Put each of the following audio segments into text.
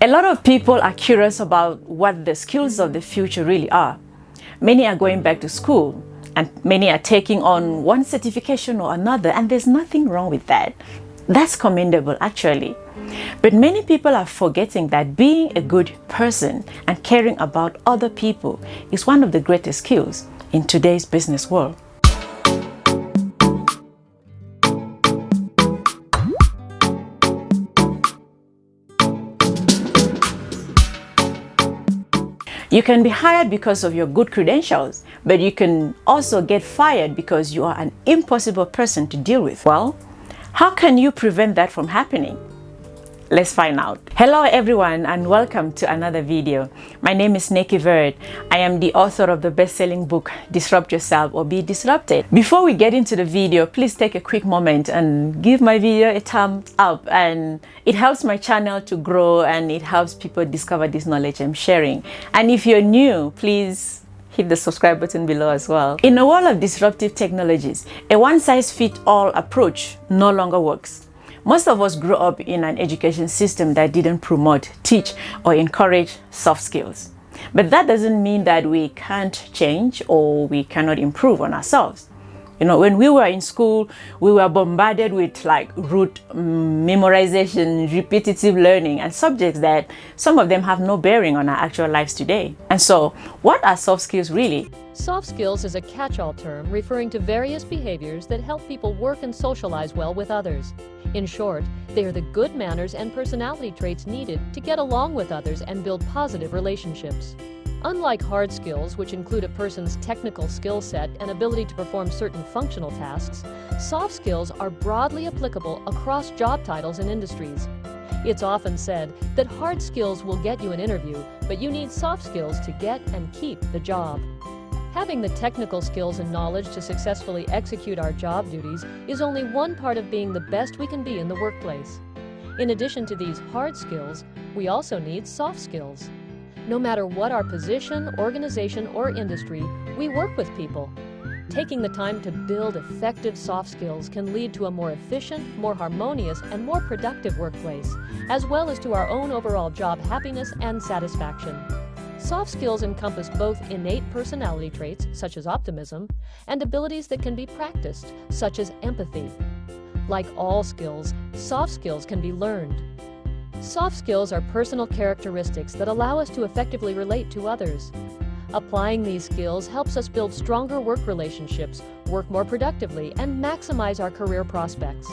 A lot of people are curious about what the skills of the future really are. Many are going back to school and many are taking on one certification or another, and there's nothing wrong with that. That's commendable actually. But many people are forgetting that being a good person and caring about other people is one of the greatest skills in today's business world. You can be hired because of your good credentials, but you can also get fired because you are an impossible person to deal with. Well, how can you prevent that from happening? Let's find out. Hello everyone and welcome to another video. My name is Nikki Verd. I am the author of the best-selling book, Disrupt Yourself or Be Disrupted. Before we get into the video, please take a quick moment and give my video a thumbs up, and it helps my channel to grow and it helps people discover this knowledge I'm sharing. And if you're new, please hit the subscribe button below as well. In a world of disruptive technologies, a one-size-fits-all approach no longer works. Most of us grew up in an education system that didn't promote, teach, or encourage soft skills. But that doesn't mean that we can't change or we cannot improve on ourselves. You know, when we were in school, we were bombarded with like rote memorization, repetitive learning, and subjects that some of them have no bearing on our actual lives today. And so, what are soft skills really? Soft skills is a catch-all term referring to various behaviors that help people work and socialize well with others. In short, they are the good manners and personality traits needed to get along with others and build positive relationships. Unlike hard skills, which include a person's technical skill set and ability to perform certain functional tasks, soft skills are broadly applicable across job titles and industries. It's often said that hard skills will get you an interview, but you need soft skills to get and keep the job. Having the technical skills and knowledge to successfully execute our job duties is only one part of being the best we can be in the workplace. In addition to these hard skills, we also need soft skills. No matter what our position, organization, or industry, we work with people. Taking the time to build effective soft skills can lead to a more efficient, more harmonious, and more productive workplace, as well as to our own overall job happiness and satisfaction. Soft skills encompass both innate personality traits, such as optimism, and abilities that can be practiced, such as empathy. Like all skills, soft skills can be learned. Soft skills are personal characteristics that allow us to effectively relate to others. Applying these skills helps us build stronger work relationships, work more productively, and maximize our career prospects.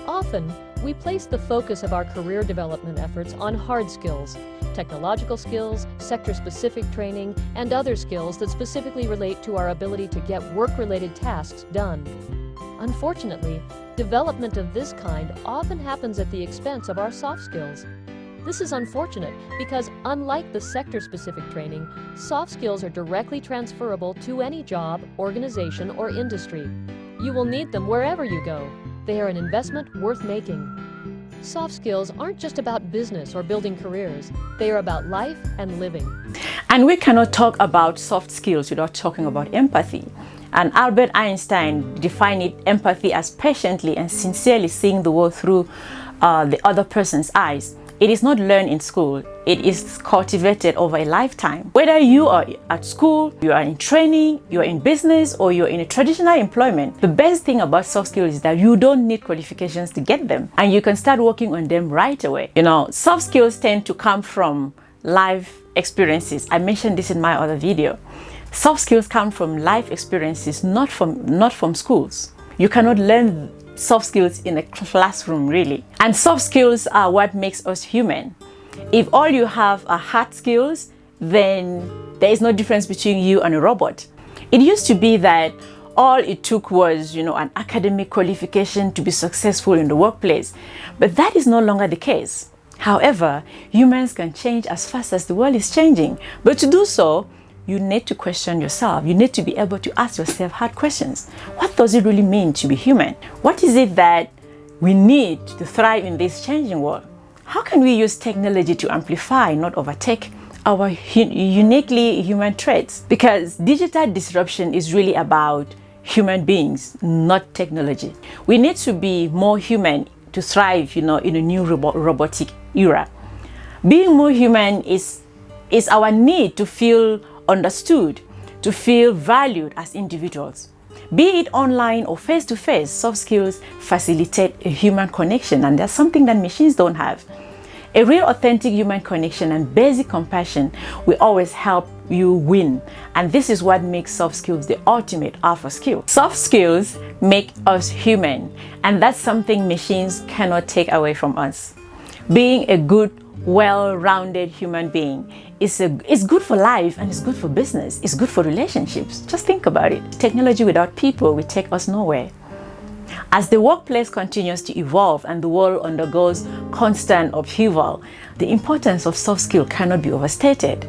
Often, we place the focus of our career development efforts on hard skills, technological skills, sector-specific training, and other skills that specifically relate to our ability to get work-related tasks done. Unfortunately, development of this kind often happens at the expense of our soft skills. This is unfortunate because, unlike the sector-specific training, soft skills are directly transferable to any job, organization, or industry. You will need them wherever you go. They are an investment worth making. Soft skills aren't just about business or building careers. They are about life and living. And we cannot talk about soft skills without talking about empathy. And Albert Einstein defined empathy as patiently and sincerely seeing the world through the other person's eyes. It is not learned in school. It is cultivated over a lifetime. Whether you are at school, you are in training, you are in business, or you're in a traditional employment, the best thing about soft skills is that you don't need qualifications to get them, and you can start working on them right away. You know, soft skills tend to come from life experiences. I mentioned this in my other video. Soft skills come from life experiences, not from schools. You cannot learn soft skills in a classroom, really. And soft skills are what makes us human. If all you have are hard skills, then there is no difference between you and a robot. It used to be that all it took was, an academic qualification to be successful in the workplace. But that is no longer the case. However, humans can change as fast as the world is changing. But to do so, you need to question yourself. You need to be able to ask yourself hard questions. What does it really mean to be human? What is it that we need to thrive in this changing world? How can we use technology to amplify, not overtake, our uniquely human traits? Because digital disruption is really about human beings, not technology. We need to be more human to thrive, in a new robotic era. Being more human is our need to feel understood, to feel valued as individuals. Be it online or face-to-face, soft skills facilitate a human connection, and that's something that machines don't have. A real authentic human connection and basic compassion will always help you win. And this is what makes soft skills the ultimate alpha skill. Soft skills make us human, and that's something machines cannot take away from us. Being a good, well-rounded human being is good for life, and it's good for business. It's good for relationships. Just think about it. Technology without people will take us nowhere. As the workplace continues to evolve and the world undergoes constant upheaval, the importance of soft skills cannot be overstated.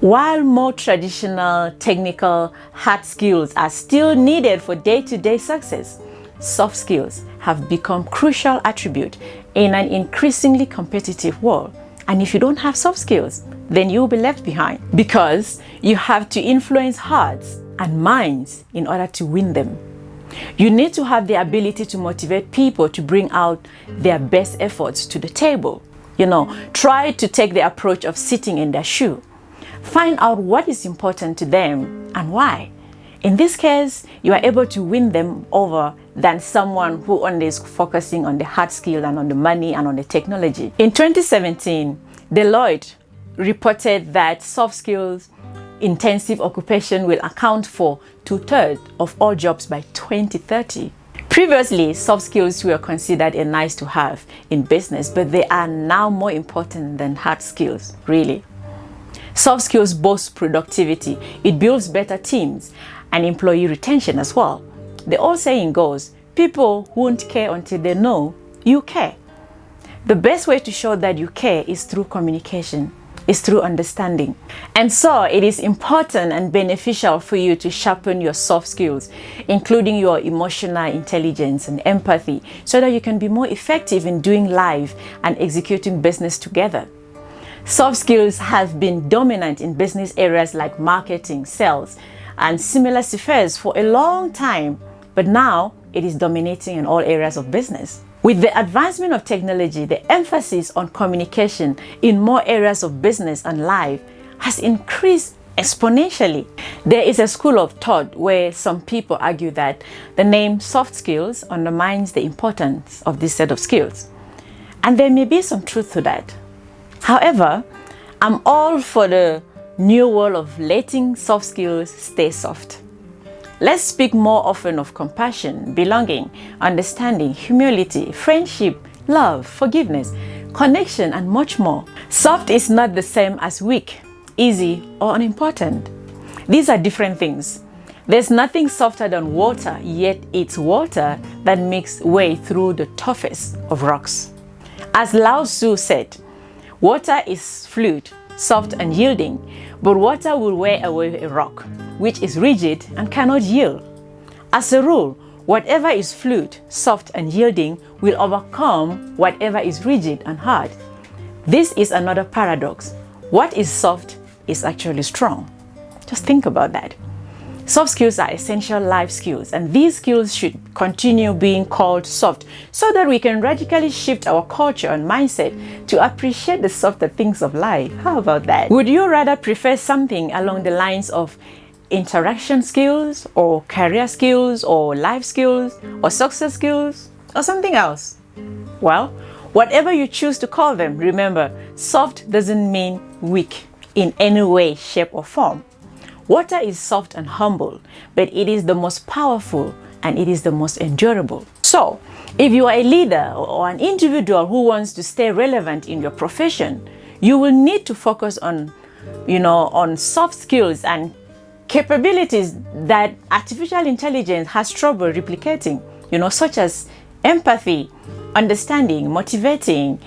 While more traditional, technical, hard skills are still needed for day-to-day success, soft skills have become crucial attributes in an increasingly competitive world. And if you don't have soft skills, then you'll be left behind, because you have to influence hearts and minds in order to win them. You need to have the ability to motivate people to bring out their best efforts to the table. Try to take the approach of sitting in their shoe. Find out what is important to them and why. In this case, you are able to win them over than someone who only is focusing on the hard skill and on the money and on the technology. In 2017, Deloitte reported that soft skills intensive occupation will account for 2/3 of all jobs by 2030. Previously, soft skills were considered a nice to have in business, but they are now more important than hard skills, really. Soft skills boost productivity. It builds better teams and employee retention as well. The old saying goes, people won't care until they know you care. The best way to show that you care is through communication, is through understanding. And so it is important and beneficial for you to sharpen your soft skills, including your emotional intelligence and empathy, so that you can be more effective in doing life and executing business together. Soft skills have been dominant in business areas like marketing, sales, and similar spheres for a long time, but now it is dominating in all areas of business. With the advancement of technology, the emphasis on communication in more areas of business and life has increased exponentially. There is a school of thought where some people argue that the name soft skills undermines the importance of this set of skills. And there may be some truth to that. However, I'm all for the new world of letting soft skills stay soft. Let's speak more often of compassion, belonging, understanding, humility, friendship, love, forgiveness, connection, and much more. Soft is not the same as weak, easy, or unimportant. These are different things. There's nothing softer than water, yet it's water that makes way through the toughest of rocks. As Lao Tzu said, water is fluid, soft and yielding, but water will wear away a rock, which is rigid and cannot yield. As a rule, whatever is fluid, soft and yielding will overcome whatever is rigid and hard. This is another paradox. What is soft is actually strong. Just think about that. Soft skills are essential life skills, and these skills should continue being called soft so that we can radically shift our culture and mindset to appreciate the softer things of life. How about that? Would you rather prefer something along the lines of interaction skills, or career skills, or life skills, or success skills, or something else? Well, whatever you choose to call them, remember, soft doesn't mean weak in any way, shape, or form. Water is soft and humble, but it is the most powerful and it is the most endurable. So, if you are a leader or an individual who wants to stay relevant in your profession, you will need to focus on soft skills and capabilities that artificial intelligence has trouble replicating, such as empathy, understanding, motivating,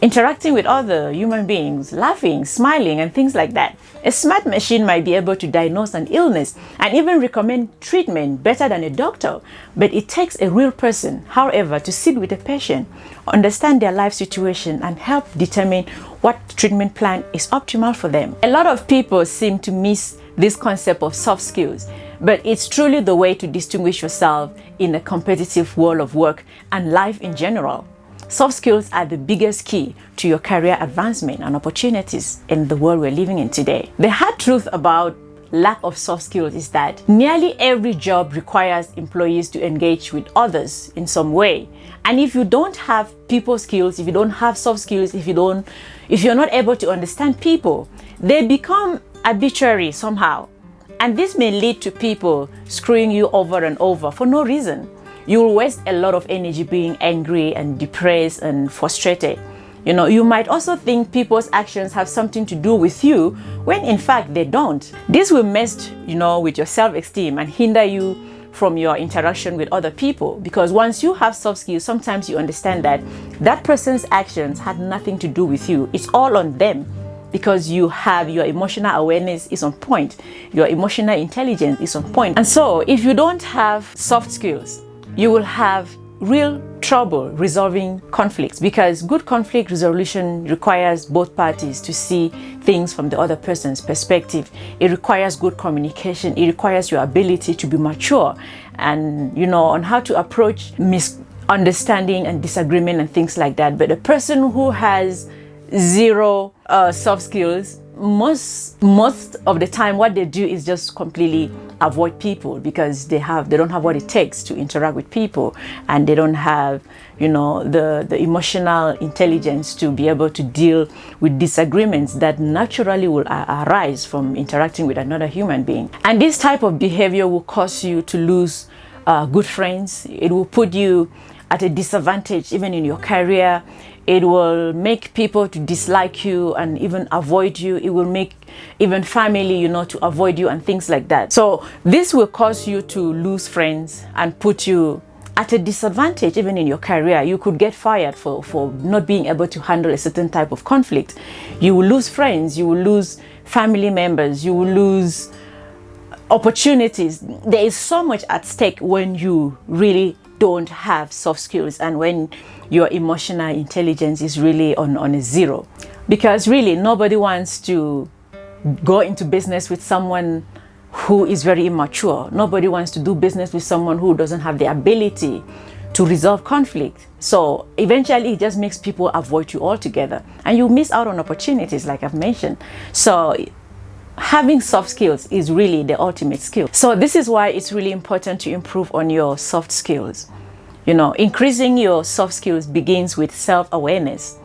interacting with other human beings, laughing, smiling, and things like that. A smart machine might be able to diagnose an illness and even recommend treatment better than a doctor, but it takes a real person, however, to sit with a patient, understand their life situation, and help determine what treatment plan is optimal for them. A lot of people seem to miss this concept of soft skills, but it's truly the way to distinguish yourself in a competitive world of work and life in general. Soft skills are the biggest key to your career advancement and opportunities in the world we're living in today. The hard truth about lack of soft skills is that nearly every job requires employees to engage with others in some way. And if you don't have people skills, if you don't have soft skills, if you're not able to understand people, they become arbitrary somehow. And this may lead to people screwing you over and over for no reason. You will waste a lot of energy being angry and depressed and frustrated. You might also think people's actions have something to do with you when in fact they don't. This will mess, with your self-esteem and hinder you from your interaction with other people, because once you have soft skills, sometimes you understand that that person's actions had nothing to do with you. It's all on them, because your emotional awareness is on point, your emotional intelligence is on point. And so if you don't have soft skills, you will have real trouble resolving conflicts, because good conflict resolution requires both parties to see things from the other person's perspective. It requires good communication. It requires your ability to be mature and on how to approach misunderstanding and disagreement and things like that. But a person who has zero soft skills, most of the time what they do is just completely avoid people, because they don't have what it takes to interact with people, and they don't have the emotional intelligence to be able to deal with disagreements that naturally will arise from interacting with another human being. And this type of behavior will cause you to lose good friends. It will put you at a disadvantage even in your career. It will make people to dislike you and even avoid you. It will make even family, to avoid you and things like that. So this will cause you to lose friends and put you at a disadvantage even in your career. You could get fired for not being able to handle a certain type of conflict. You will lose friends. You will lose family members. You will lose opportunities. There is so much at stake when you really don't have soft skills and when your emotional intelligence is really on a zero. Because really nobody wants to go into business with someone who is very immature. Nobody wants to do business with someone who doesn't have the ability to resolve conflict. So eventually it just makes people avoid you altogether, and you miss out on opportunities like I've mentioned. So having soft skills is really the ultimate skill. So this is why it's really important to improve on your soft skills. Increasing your soft skills begins with self-awareness.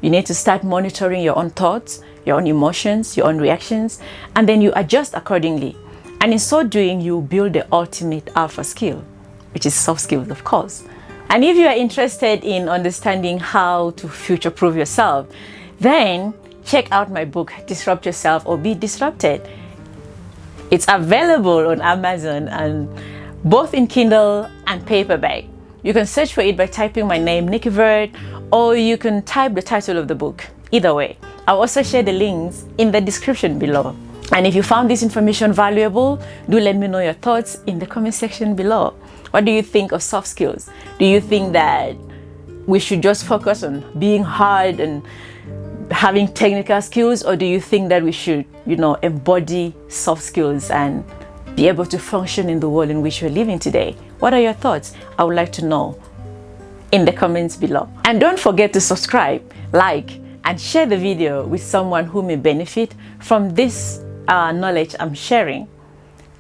You need to start monitoring your own thoughts, your own emotions, your own reactions, and then you adjust accordingly. And in so doing, you build the ultimate alpha skill, which is soft skills, of course. And if you are interested in understanding how to future-proof yourself, then check out my book, Disrupt Yourself or Be Disrupted. It's available on Amazon, and both in Kindle and paperback. You can search for it by typing my name, Nikki Verd, or you can type the title of the book. Either way, I'll also share the links in the description below. And if you found this information valuable, do let me know your thoughts in the comment section below. What do you think of soft skills? Do you think that we should just focus on being hard and having technical skills, or do you think that we should, embody soft skills and be able to function in the world in which we're living today? What are your thoughts? I would like to know in the comments below. And don't forget to subscribe, like, and share the video with someone who may benefit from this knowledge I'm sharing.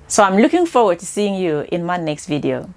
So I'm looking forward to seeing you in my next video.